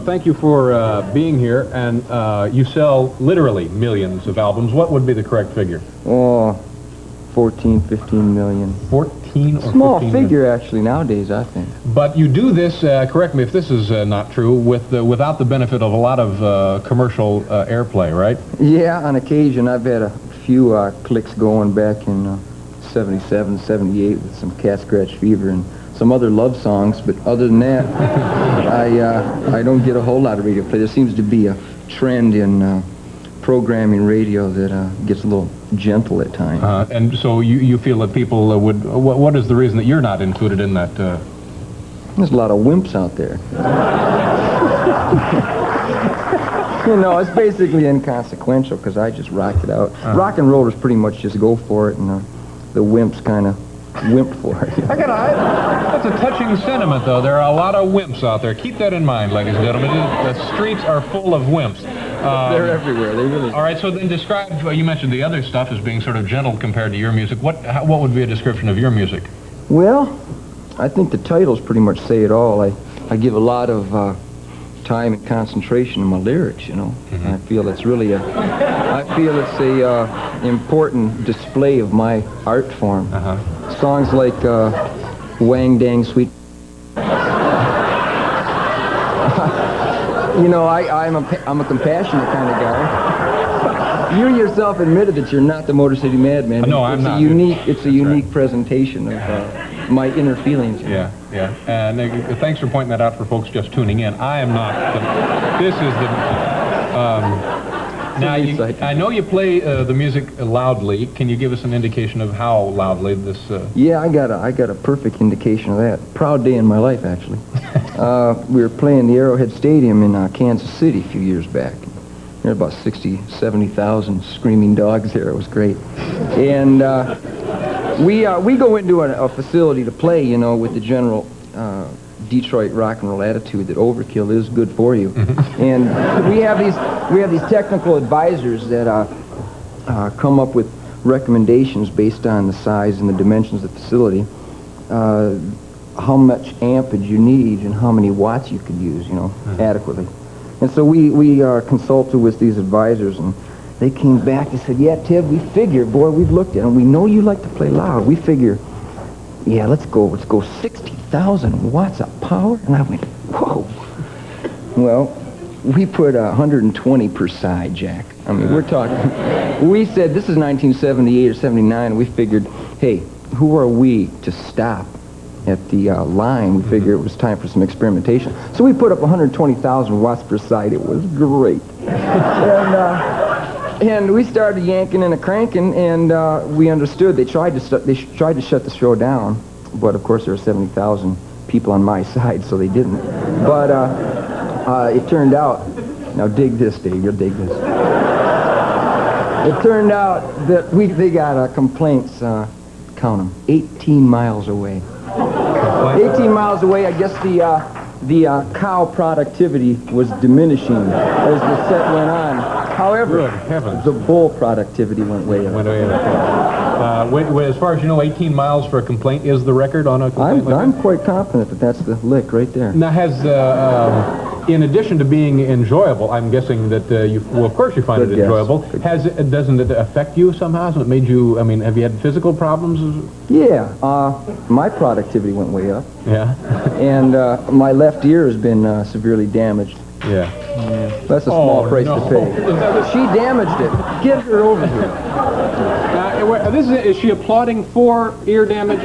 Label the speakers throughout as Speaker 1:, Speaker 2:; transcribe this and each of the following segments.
Speaker 1: Thank you for being here, and you sell literally millions of albums. What would be the correct figure?
Speaker 2: Oh, 14, 15 million.
Speaker 1: 14 or
Speaker 2: Small
Speaker 1: 15
Speaker 2: figure,
Speaker 1: million.
Speaker 2: actually, nowadays, I think.
Speaker 1: But you do this, correct me if this is not true, without the benefit of a lot of commercial airplay, right?
Speaker 2: Yeah, on occasion, I've had a few clicks going back in 77, 78 with some Cat Scratch Fever and some other love songs, but other than that, I don't get a whole lot of radio play. There seems to be a trend in programming radio that gets a little gentle at times.
Speaker 1: And so you feel that people would... What is the reason that you're not included in that?
Speaker 2: There's a lot of wimps out there. You know, it's basically inconsequential because I just rock it out. Rock and rollers pretty much just go for it, and the wimps kind of wimp for it.
Speaker 1: That's a touching sentiment, though. There are a lot of wimps out there. Keep that in mind, ladies and gentlemen. The streets are full of wimps.
Speaker 2: They're everywhere. They really.
Speaker 1: All right. So then, describe. You mentioned the other stuff as being sort of gentle compared to your music. What would be a description of your music?
Speaker 2: Well, I think the titles pretty much say it all. I give a lot of time and concentration in my lyrics. You know, I feel it's really a important display of my art form. Songs like Wang Dang Sweet. You know, I'm a compassionate kind of guy. You yourself admitted that you're not the Motor City Madman.
Speaker 1: No, I'm not.
Speaker 2: It's a unique presentation of my inner feelings.
Speaker 1: Yeah. And thanks for pointing that out for folks just tuning in. I am not. This is the... Now, I know you play the music loudly. Can you give us an indication of how loudly this...
Speaker 2: Yeah, I got a perfect indication of that. Proud day in my life, actually. We were playing the Arrowhead Stadium in Kansas City a few years back. There were about 60, 70,000 screaming dogs there. It was great. And we go into a facility to play, you know, with the general Detroit rock and roll attitude that overkill is good for you. And we have these technical advisors that come up with recommendations based on the size and the dimensions of the facility, how much ampage you need and how many watts you could use, you know, adequately. And so we consulted with these advisors, and they came back and said, yeah, Ted, we figure, boy, we've looked at it, and we know you like to play loud. We figure, yeah, let's go 60,000 watts of power. And I went, whoa. Well, we put 120 per side, Jack. I mean, we're talking, we said, this is 1978 or 79, and we figured, hey, who are we to stop at the line? We figured it was time for some experimentation. So we put up 120,000 watts per side. It was great. And we started yanking and cranking, and we understood. They tried to shut the show down, but of course there were 70,000 people on my side, so they didn't. But it turned out, now dig this, Dave, you'll dig this. It turned out that they got complaints, count them, 18 miles away. 18 miles away, I guess the cow productivity was diminishing as the set went on. However, the bull productivity went way up.
Speaker 1: As far as you know, 18 miles for a complaint is the record on a complaint
Speaker 2: I'm quite confident that that's the lick right there.
Speaker 1: Now, in addition to being enjoyable, I'm guessing that of course you find it enjoyable. Doesn't it affect you somehow? Has it made you, I mean, have you had physical problems?
Speaker 2: Yeah, my productivity went way up.
Speaker 1: Yeah.
Speaker 2: And my left ear has been severely damaged.
Speaker 1: Yeah.
Speaker 2: That's a small price to pay. She damaged it. Get her over here.
Speaker 1: Is she applauding for ear damage?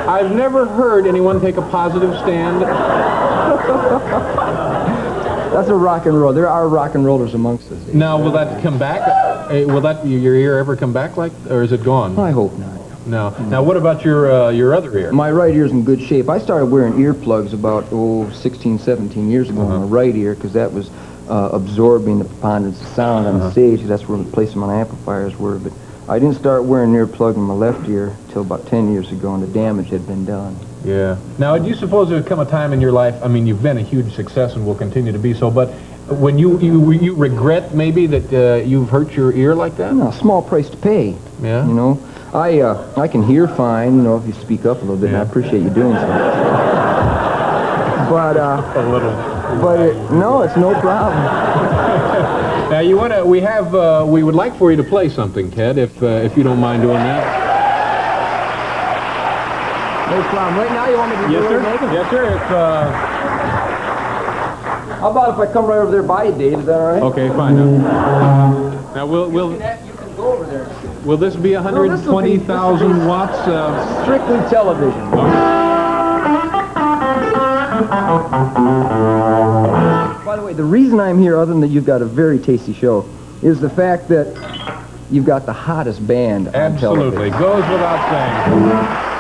Speaker 1: I've never heard anyone take a positive stand.
Speaker 2: That's a rock and roll. There are rock and rollers amongst us.
Speaker 1: Now, will that come back? Will your ear ever come back, or is it gone?
Speaker 2: I hope not.
Speaker 1: No. Now, what about your other ear?
Speaker 2: My right ear's in good shape. I started wearing earplugs about 16, 17 years ago on my right ear because that was absorbing the preponderance of sound on the stage. That's where the place of my amplifiers were. But I didn't start wearing an earplug in my left ear till about 10 years ago, and the damage had been done.
Speaker 1: Yeah. Now, do you suppose there would come a time in your life, I mean, you've been a huge success and will continue to be so, but when you regret maybe that you've hurt your ear like that?
Speaker 2: No, small price to pay.
Speaker 1: Yeah.
Speaker 2: You know, I can hear fine, you know, if you speak up a little bit, and I appreciate you doing so. But
Speaker 1: A little.
Speaker 2: no, it's no problem.
Speaker 1: Now we would like for you to play something, Ted, if you don't mind doing that.
Speaker 2: No problem. Right now, you want me to do
Speaker 1: Yes,
Speaker 2: it?
Speaker 1: sir. Yes, sir.
Speaker 2: How about if I come right over there by you, Dave? Is that all right?
Speaker 1: Okay, fine. Now we'll
Speaker 2: You can go over there.
Speaker 1: will this be 120,000 watts?
Speaker 2: Strictly television. By the way, the reason I'm here, other than that you've got a very tasty show, is the fact that you've got the hottest band on television.
Speaker 1: Absolutely, goes without saying.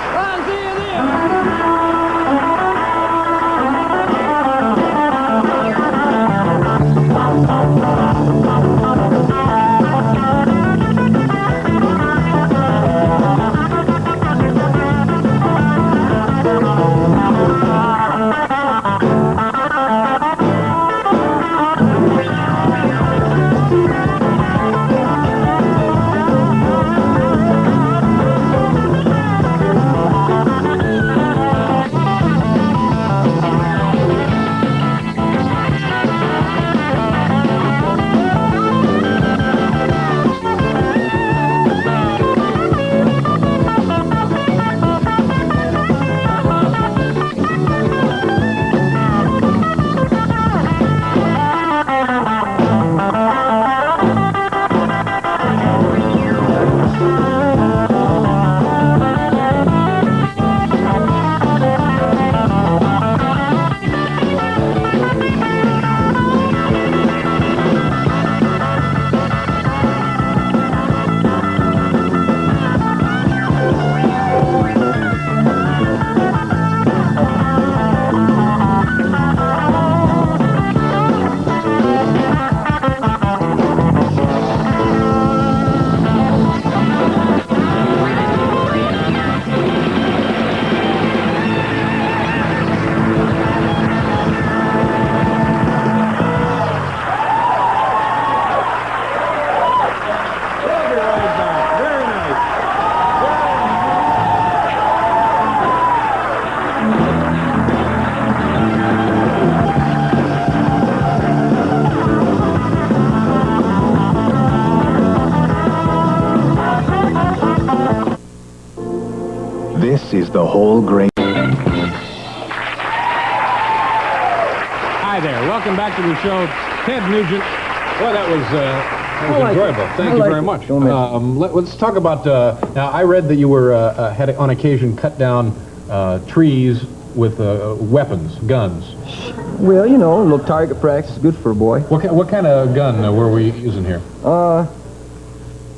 Speaker 3: This is the whole grain.
Speaker 1: Hi there, welcome back to the show. Ted Nugent. Well, that was enjoyable. Thank you very much. Let's talk about, now I read that you were, had on occasion cut down trees with weapons, guns.
Speaker 2: Well, you know, a little target practice is good for a boy.
Speaker 1: What kind of gun were we using here?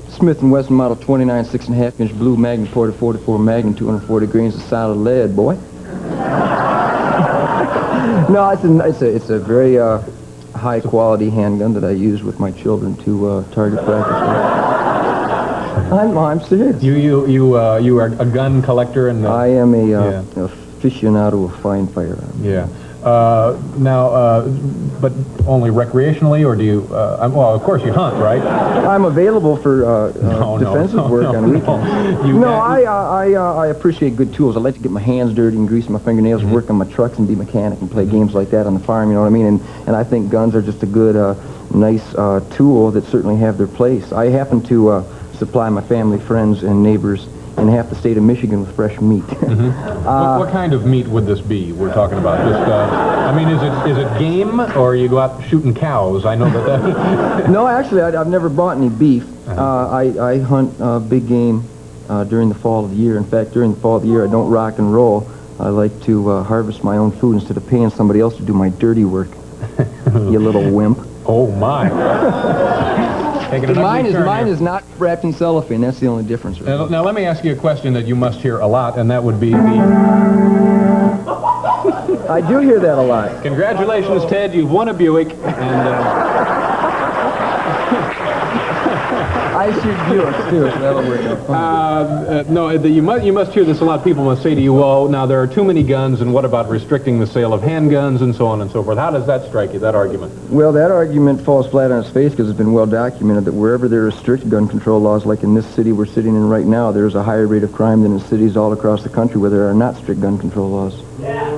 Speaker 2: Smith & Wesson model 29 6.5-inch blue Magnum Porter 44 Magnum 240 grains of solid lead, boy. No, it's a very high quality handgun that I use with my children to target practice. I'm serious.
Speaker 1: You are a gun collector and
Speaker 2: I am a aficionado of fine firearms.
Speaker 1: Yeah. But only recreationally, or do you? Well, of course you hunt, right?
Speaker 2: I'm available for defensive work on weekends. I appreciate good tools. I like to get my hands dirty and grease my fingernails, and work on my trucks and be a mechanic and play games like that on the farm. You know what I mean? And I think guns are just a good, nice tool that certainly have their place. I happen to supply my family, friends, and neighbors in half the state of Michigan with fresh meat.
Speaker 1: What kind of meat would this be we're talking about? Just, I mean, is it game, or you go out shooting cows? I know that.
Speaker 2: No, actually, I've never bought any beef. I hunt big game during the fall of the year. In fact, during the fall of the year, I don't rock and roll. I like to harvest my own food instead of paying somebody else to do my dirty work. You little wimp.
Speaker 1: Oh, my.
Speaker 2: Mine is not wrapped in cellophane. That's the only difference. Right?
Speaker 1: Now, let me ask you a question that you must hear a lot, and that would be the...
Speaker 2: I do hear that a lot.
Speaker 1: Congratulations, Ted. You've won a Buick, and...
Speaker 2: I shoot Buicks, too, so that'll work out.
Speaker 1: No, you must hear this a lot. People must say to you, well, now there are too many guns, and what about restricting the sale of handguns and so on and so forth? How does that strike you, that argument?
Speaker 2: Well, that argument falls flat on its face because it's been well documented that wherever there are strict gun control laws, like in this city we're sitting in right now, there's a higher rate of crime than in cities all across the country where there are not strict gun control laws. Yeah.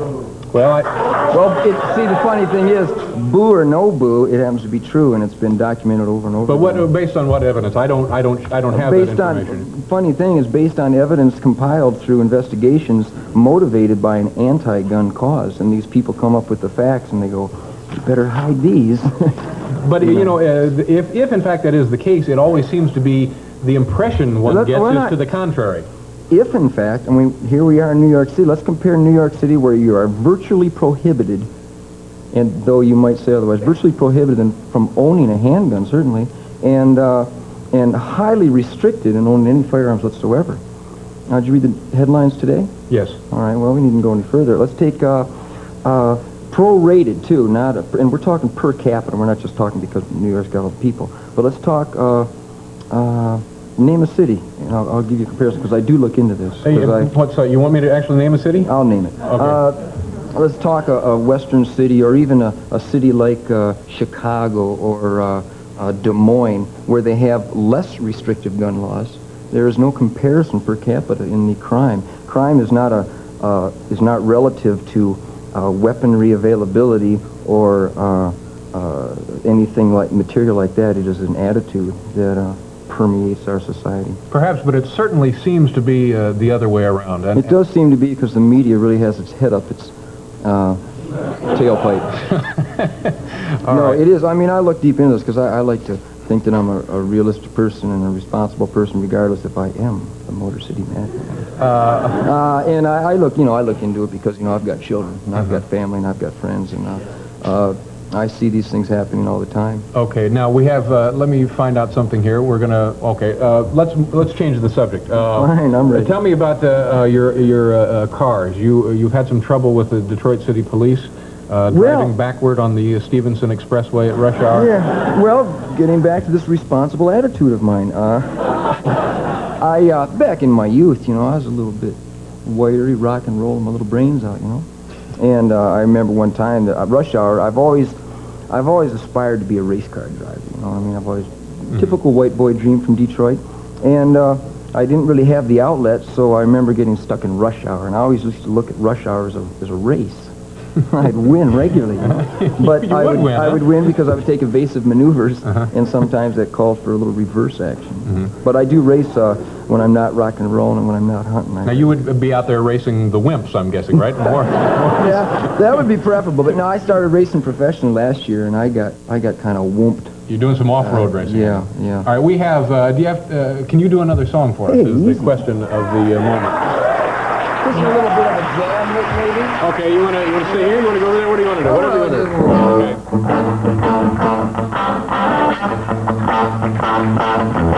Speaker 1: Well,
Speaker 2: see, the funny thing is, boo or no boo, it happens to be true, and it's been documented over and over.
Speaker 1: but
Speaker 2: again.
Speaker 1: based on what evidence? I don't have
Speaker 2: Based
Speaker 1: that
Speaker 2: on,
Speaker 1: information.
Speaker 2: funny thing is, based on evidence compiled through investigations motivated by an anti-gun cause, and these people come up with the facts, and they go, you better hide these.
Speaker 1: But, you know, if in fact that is the case, it always seems to be the impression one gets is to the contrary.
Speaker 2: If, in fact, I mean, here we are in New York City. Let's compare New York City, where you are virtually prohibited, and though you might say otherwise, virtually prohibited from owning a handgun, certainly, and highly restricted in owning any firearms whatsoever. Now, did you read the headlines today?
Speaker 1: Yes.
Speaker 2: All right, well, we needn't go any further. Let's take prorated, too, and we're talking per capita. We're not just talking because New York's got all the people. But let's talk, name a city, and I'll give you a comparison, because I do look into this.
Speaker 1: Hey, you want me to actually name a city?
Speaker 2: I'll name it.
Speaker 1: Okay.
Speaker 2: Let's talk a western city, or even a city like Chicago or Des Moines, where they have less restrictive gun laws. There is no comparison per capita in the crime. Crime is not relative to weaponry availability or anything like material like that. It is an attitude that permeates our society.
Speaker 1: Perhaps, but it certainly seems to be the other way around. And,
Speaker 2: it does seem to be, because the media really has its head up its tailpipe. No, it is. I mean, I look deep into this because I like to think that I'm a realistic person and a responsible person, regardless if I am a Motor City madman. And I look into it because, I've got children, and I've got family, and I've got friends, and I see these things happening all the time.
Speaker 1: Okay, now we have, let me find out something here. We're going to, let's change the subject.
Speaker 2: Fine, I'm ready.
Speaker 1: Tell me about your cars. You've had some trouble with the Detroit City Police driving backward on the Stevenson Expressway at rush hour.
Speaker 2: Yeah, well, getting back to this responsible attitude of mine, back in my youth, I was a little bit wiry, rock and rolling my little brains out, And I remember one time that at rush hour, I've always aspired to be a race car driver. I've always typical white boy dream from Detroit, and I didn't really have the outlet, so I remember getting stuck in rush hour, and I always used to look at rush hour as a race. I'd win regularly, but I would win because I would take evasive maneuvers, and sometimes that called for a little reverse action. But I do race when I'm not rock and rolling and when I'm not hunting.
Speaker 1: Now you would be out there racing the wimps, I'm guessing, right?
Speaker 2: Yeah, that would be preferable. But no, I started racing professionally last year, and I got kind of whooped.
Speaker 1: You're doing some off-road racing.
Speaker 2: Yeah.
Speaker 1: All right, we have. Can you do another song for us? Is the question of the moment.
Speaker 2: Just a little bit of a jam, maybe.
Speaker 1: Okay, you want to stay here? You want to go over there? What do you want to do? Whatever you want to do. Okay.